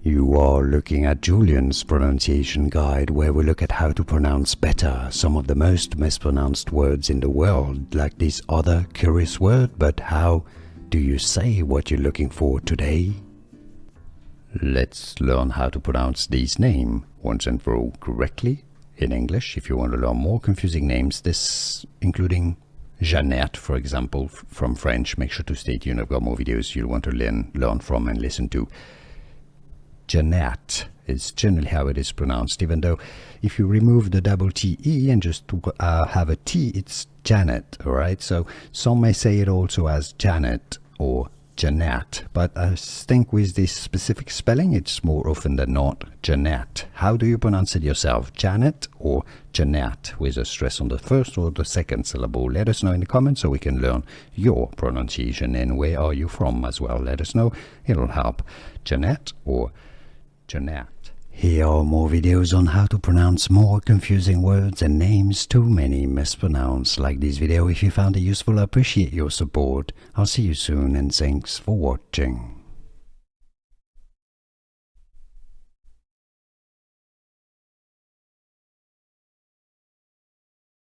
You are looking at Julian's pronunciation guide, where we look at how to pronounce better some of the most mispronounced words in the world, like this other curious word. But how do you say what you're looking for today? Let's learn how to pronounce this name once and for all correctly in English. If you want to learn more confusing names, this including Janette, for example, from French, make sure to stay tuned. I've got more videos you'll want to learn from and listen to. Janette is generally how it is pronounced, even though if you remove the double T-E and just have a T, it's Janet, alright? So some may say it also as Janet or Janette, but I think with this specific spelling, it's more often than not Janette. How do you pronounce it yourself? Janet or Janette, with a stress on the first or the second syllable? Let us know in the comments so we can learn your pronunciation. And where are you from as well? Let us know. It'll help. Janette or Janette. Here are more videos on how to pronounce more confusing words and names too many mispronounced. Like this video if you found it useful. I appreciate your support. I'll see you soon and thanks for watching.